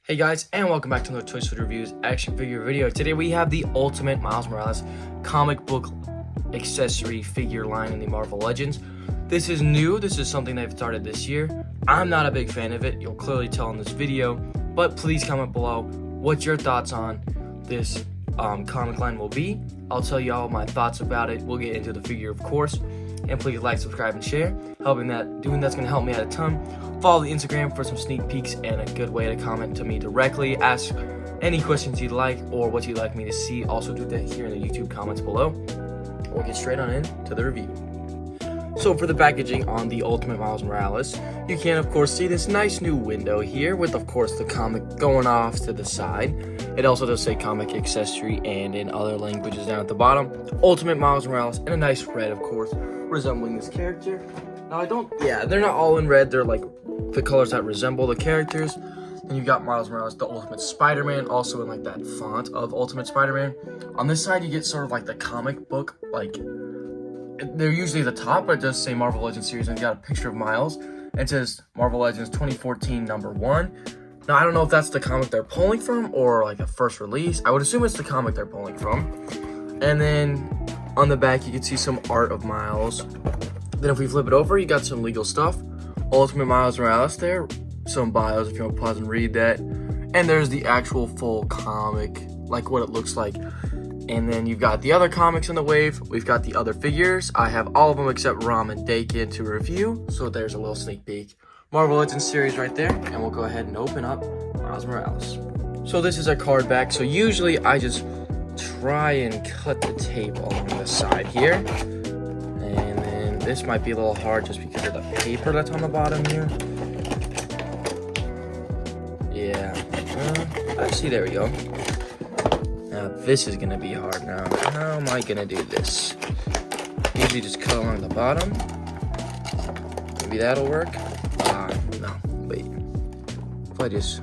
Hey guys, and welcome back to another Toy Story Reviews action figure video. Today we have the ultimate Miles Morales comic book accessory figure line in the Marvel Legends. This is new, this is something they've started this year. I'm not a big fan of it, you'll clearly tell in this video, but please comment below what your thoughts on this comic line will be. I'll tell you all my thoughts about it. We'll get into the figure, of course. And please like, subscribe, and share. Doing that's gonna help me out a ton. Follow the Instagram for some sneak peeks and a good way to comment to me directly. Ask any questions you'd like or what you'd like me to see. Also do that here in the YouTube comments below. We'll get straight on into the review. So for the packaging on the Ultimate Miles Morales, you can of course see this nice new window here with of course the comic going off to the side. It also does say comic accessory and in other languages down at the bottom. Ultimate Miles Morales in a nice red, of course, resembling this character. Now they're not all in red, they're like the colors that resemble the characters. Then you've got Miles Morales, the Ultimate Spider-Man, also in like that font of Ultimate Spider-Man. On this side you get sort of like the comic book, like they're usually the top, but it does say Marvel Legends series, and you got a picture of Miles. It says Marvel Legends 2014 #1. Now I don't know if that's the comic they're pulling from or like a first release. I would assume it's the comic they're pulling from. And then on the back you can see some art of Miles. Then if we flip it over, you got some legal stuff. Ultimate Miles Morales there. Some bios if you want to pause and read that. And there's the actual full comic, like what it looks like. And then you've got the other comics in the wave. We've got the other figures. I have all of them except Rom and Dakin to review. So there's a little sneak peek. Marvel Legends series right there. And we'll go ahead and open up Miles Morales. So this is a card back. So usually I just try and cut the tape along the side here. And then this might be a little hard just because of the paper that's on the bottom here. Yeah. I see, there we go. Now this is gonna be hard now. How am I gonna do this? Usually just cut along the bottom. Maybe that'll work. No, wait. If I just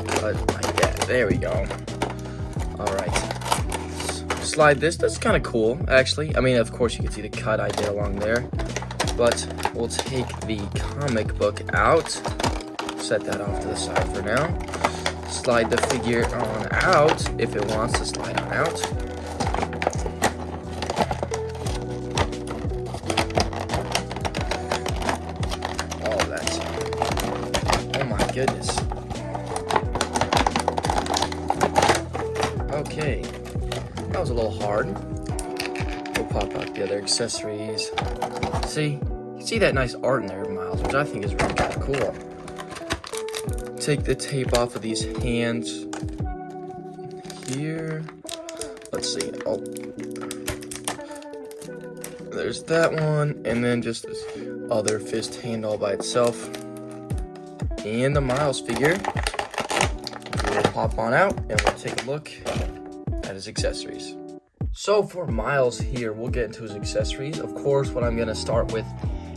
cut like that, there we go. All right. Slide this. That's kind of cool, actually. I mean, of course, you can see the cut I did along there. But we'll take the comic book out. Set that off to the side for now. Slide the figure on out if it wants to slide on out. Oh, that's... Oh my goodness. Okay. That was a little hard. We'll pop out the other accessories. See? You see that nice art in there, Miles, which I think is really kind of cool. Take the tape off of these hands here. Let's see. Oh, there's that one, and then just this other fist hand all by itself. And the Miles figure. We'll pop on out, and we'll take a look at his accessories. So for Miles here, we'll get into his accessories. Of course, what I'm gonna start with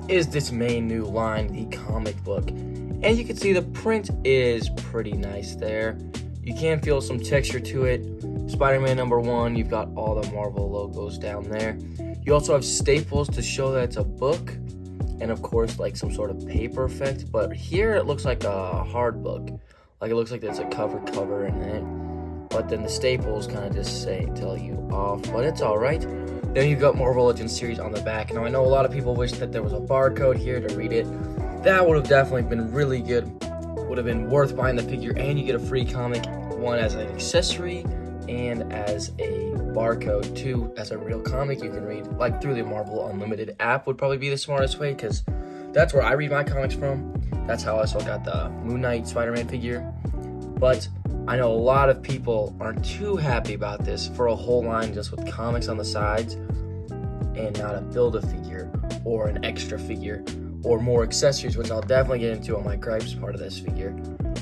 is this main new line, the comic book. And you can see the print is pretty nice there. You can feel some texture to it. Spider-Man #1, you've got all the Marvel logos down there. You also have staples to show that it's a book. And of course, like some sort of paper effect. But here it looks like a hard book. Like it looks like there's a cover in it. But then the staples kind of just tell you off. But it's alright. Then you've got Marvel Legends series on the back. Now I know a lot of people wish that there was a barcode here to read it. That would have definitely been really good. Would have been worth buying the figure, and you get a free comic, one as an accessory and as a barcode too, as a real comic you can read, like through the Marvel Unlimited app would probably be the smartest way, because that's where I read my comics from. That's how I also got the Moon Knight Spider-Man figure. But I know a lot of people aren't too happy about this for a whole line just with comics on the sides and not a Build-A-Figure or an extra figure or more accessories, which I'll definitely get into on my gripes part of this figure.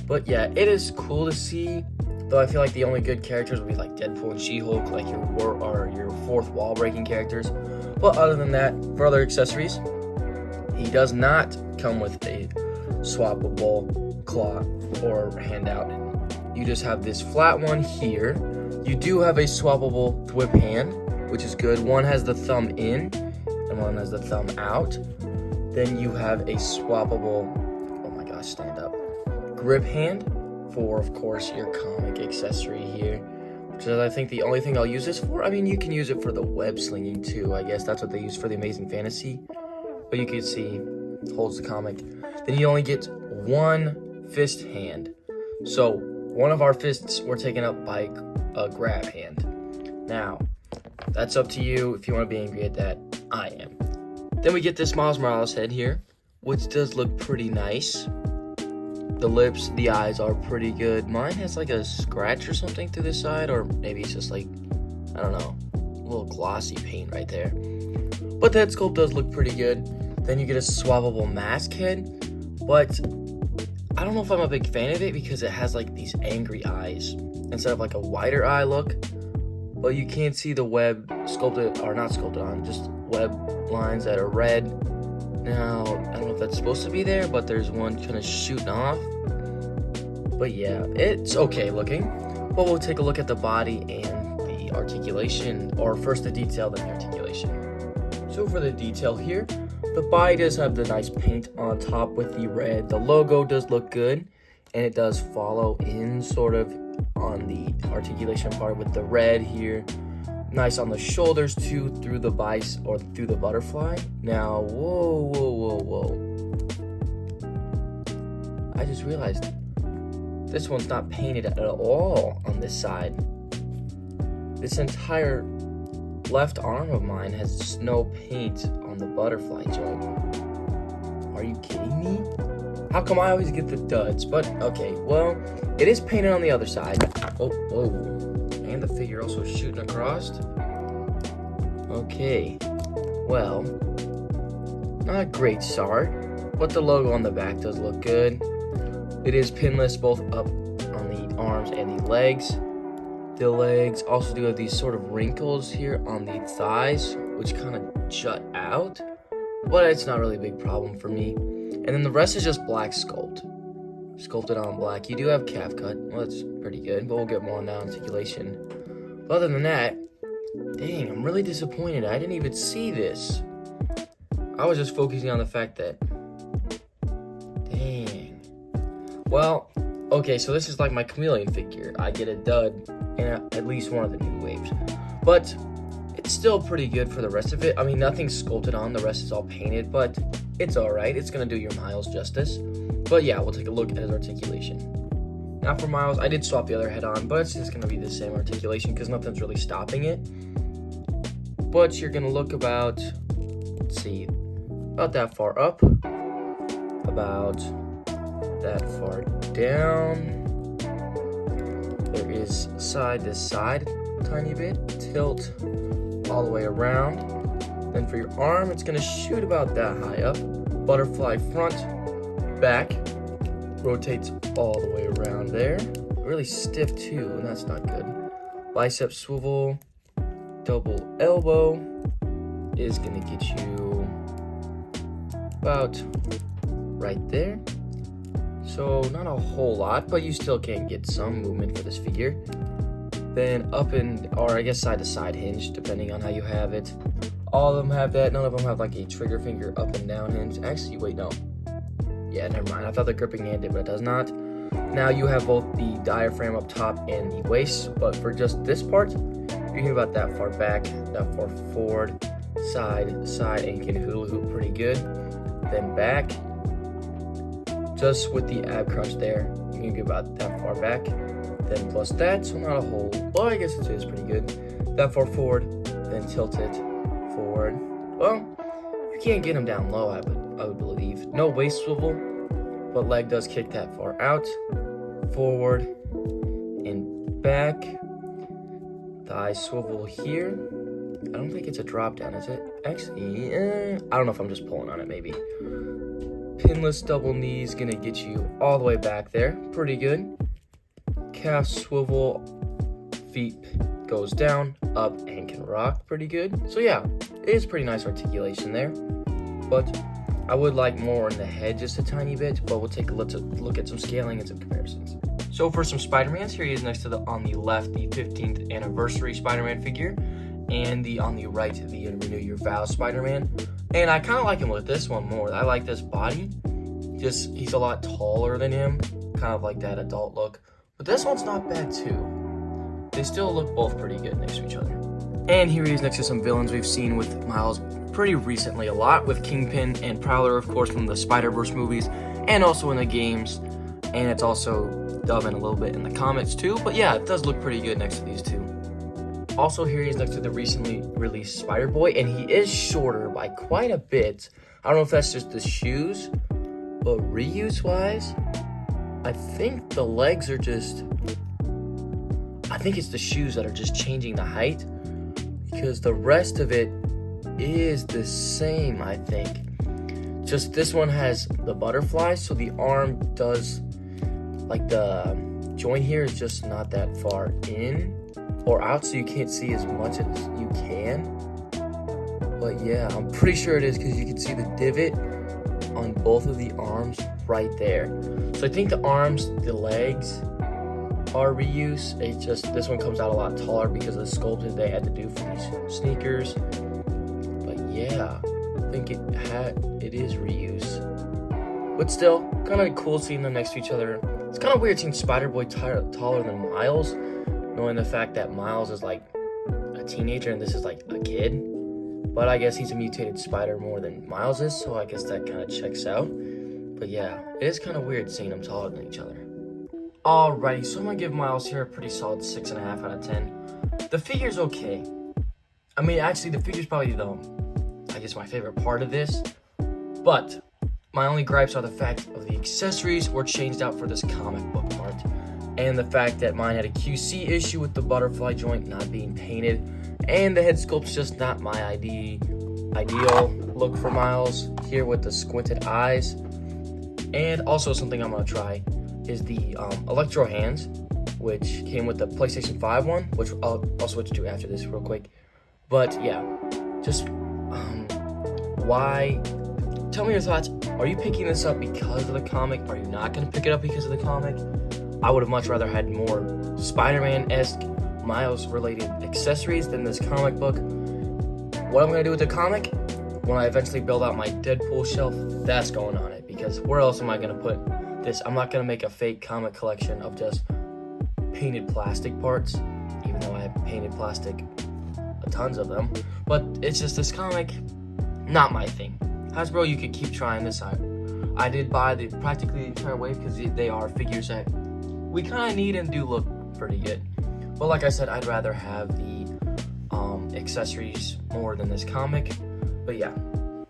But yeah, it is cool to see, though I feel like the only good characters would be like Deadpool and She-Hulk, like your fourth wall breaking characters. But other than that, for other accessories, he does not come with a swappable claw or handout. You just have this flat one here. You do have a swappable whip hand, which is good. One has the thumb in and one has the thumb out. Then you have a swappable, oh my gosh, stand up. grip hand for, of course, your comic accessory here, which is, I think, the only thing I'll use this for. I mean, you can use it for the web slinging too. I guess that's what they use for the Amazing Fantasy. But you can see, holds the comic. Then you only get one fist hand. So one of our fists were taken up by a grab hand. Now, that's up to you if you want to be angry at that. I am. Then we get this Miles Morales head here, which does look pretty nice. The lips, the eyes are pretty good. Mine has like a scratch or something through the side, or maybe it's just like, I don't know, a little glossy paint right there. But that sculpt does look pretty good. Then you get a swappable mask head, but I don't know if I'm a big fan of it because it has like these angry eyes instead of like a wider eye look. But you can't see the web sculpted, or not sculpted on, just web lines that are red. Now, I don't know if that's supposed to be there, but there's one kind of shooting off. But yeah, it's okay looking. But we'll take a look at the body and the articulation, or first the detail, then the articulation. So for the detail here, the body does have the nice paint on top with the red. The logo does look good, and it does follow in sort of on the articulation part with the red here. Nice on the shoulders too, through the bice or through the butterfly. Now, whoa. I just realized this one's not painted at all on this side. This entire left arm of mine has just no paint on the butterfly joint. Are you kidding me? How come I always get the duds? But okay, well, it is painted on the other side. Oh, whoa. And the figure also shooting across. Okay, well, not a great start, but the logo on the back does look good. It is pinless both up on the arms and the legs. The legs also do have these sort of wrinkles here on the thighs, which kind of jut out, but it's not really a big problem for me. And then the rest is just black sculpted on black. You do have calf cut, well, that's pretty good, but we'll get more on that articulation. But other than that, dang, I'm really disappointed. I didn't even see this. I was just focusing on the fact that, dang. Well, okay, so this is like my chameleon figure. I get a dud in at least one of the new waves. But it's still pretty good for the rest of it. I mean, nothing's sculpted on, the rest is all painted, but it's alright. It's gonna do your Miles justice. But yeah, we'll take a look at his articulation. Now for Miles, I did swap the other head on, but it's just gonna be the same articulation because nothing's really stopping it. But you're gonna look about, let's see, about that far up, about that far down. There is side to side a tiny bit, tilt all the way around. Then for your arm, it's gonna shoot about that high up. Butterfly front, back, rotates all the way around there. Really stiff too, and that's not good. Bicep swivel, double elbow is gonna get you about right there. So not a whole lot, but you still can get some movement for this figure. Then up and, or I guess side to side hinge, depending on how you have it. All of them have that. None of them have like a trigger finger up and down hinge. Actually, wait, no. Yeah, never mind. I thought the gripping hand did, but it does not. Now you have both the diaphragm up top and the waist, but for just this part, you can about that far back, that far forward, side to side, and you can hula hoop pretty good. Then back, just with the ab crunch there, you can get about that far back. Then plus that, so not a whole, well, I guess it is pretty good. That far forward, then tilt it forward. Well, you can't get them down low, I would believe. No waist swivel, but leg does kick that far out, forward, and back. Thigh swivel here. I don't think it's a drop down, is it? Actually, I don't know if I'm just pulling on it, maybe. Pinless double knees, gonna get you all the way back there. Pretty good. Calf swivel, feet goes down, up, and can rock pretty good. So yeah, it is pretty nice articulation there. But I would like more in the head just a tiny bit, but we'll take a look at some scaling and some comparisons. So for some Spider-Mans, here he is next to on the left, the 15th anniversary Spider-Man figure, and on the right, the Renew Your Vows Spider-Man. And I kind of like him with this one more. I like this body. Just, he's a lot taller than him, kind of like that adult look. But this one's not bad too. They still look both pretty good next to each other. And here he is next to some villains we've seen with Miles pretty recently a lot, with Kingpin and Prowler, of course, from the Spider-Verse movies, and also in the games. And it's also dove in a little bit in the comics too. But yeah, it does look pretty good next to these two. Also, here he is next to the recently released Spider-Boy, and he is shorter by quite a bit. I don't know if that's just the shoes, but reuse-wise, I think the legs are just... I think it's the shoes that are just changing the height, because the rest of it is the same, I think. Just this one has the butterfly, so the arm does... like the joint here is just not that far in or out, so you can't see as much as you can. But yeah, I'm pretty sure it is, because you can see the divot on both of the arms right there. So I think the arms, the legs are reuse. It's just this one comes out a lot taller because of the sculpting they had to do for these sneakers. But yeah, I think it is reuse. But still, kind of cool seeing them next to each other. It's kind of weird seeing Spider-Boy taller than Miles, knowing the fact that Miles is like a teenager and this is like a kid. But I guess he's a mutated spider more than Miles is, so I guess that kind of checks out. But yeah, it is kind of weird seeing them taller than each other. Alrighty, so I'm going to give Miles here a pretty solid 6.5 out of 10. The figure's okay. I mean, actually, the figure's probably I guess my favorite part of this. But my only gripes are the fact of the accessories were changed out for this comic book part, and the fact that mine had a QC issue with the butterfly joint not being painted, and the head sculpt's just not my ideal look for Miles here with the squinted eyes. And also something I'm going to try is the Electro hands, which came with the PlayStation 5 one, which I'll switch to after this real quick. But yeah, just why... Tell me your thoughts. Are you picking this up because of the comic? Are you not going to pick it up because of the comic? I would have much rather had more Spider-Man-esque, Miles-related accessories than this comic book. What I'm going to do with the comic, when I eventually build out my Deadpool shelf, that's going on it. Because where else am I going to put this? I'm not going to make a fake comic collection of just painted plastic parts, even though I have painted plastic, tons of them. But it's just this comic, not my thing. Hasbro, you could keep trying this out. I did buy practically the entire wave because they are figures that we kind of need and do look pretty good. But like I said, I'd rather have the accessories more than this comic. But yeah,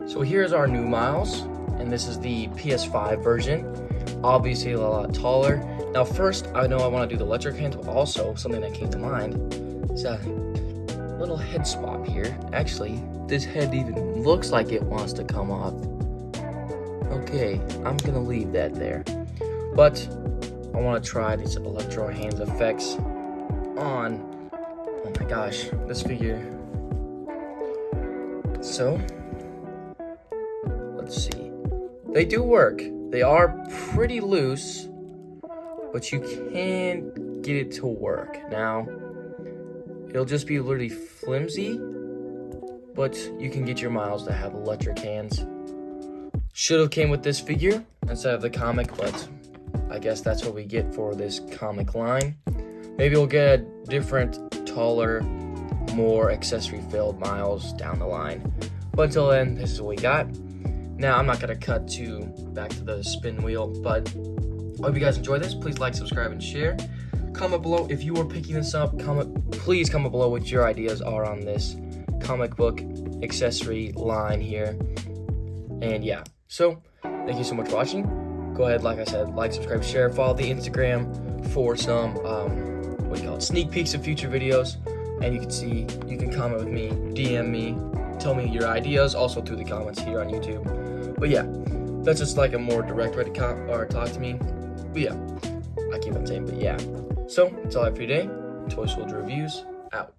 so here's our new Miles, and this is the PS5 version. Obviously a lot taller. Now first, I know I want to do the electric hands, but also something that came to mind is a little head swap here. Actually, this head even looks like it wants to come off. Okay, I'm gonna leave that there. But I want to try these electro hands effects on, oh my gosh, this figure. So, let's see. They do work. They are pretty loose, but you can get it to work. Now, it'll just be literally flimsy, but you can get your Miles to have electric hands. Should have came with this figure instead of the comic, but I guess that's what we get for this comic line. Maybe we'll get a different, taller, more accessory-filled Miles down the line. But until then, this is what we got. Now, I'm not going to cut back to the spin wheel, but I hope you guys enjoy this. Please like, subscribe, and share. Comment below if you are picking this up. Please comment below what your ideas are on this comic book accessory line here. And yeah, so thank you so much for watching. Go ahead, like I said, like, subscribe, share, follow the Instagram for some sneak peeks of future videos. And you can comment with me, DM me, tell me your ideas, also through the comments here on YouTube. But yeah, that's just like a more direct way to talk to me. But yeah, I keep on saying, but yeah. So that's all I have for you today. Toy Soldier Reviews out.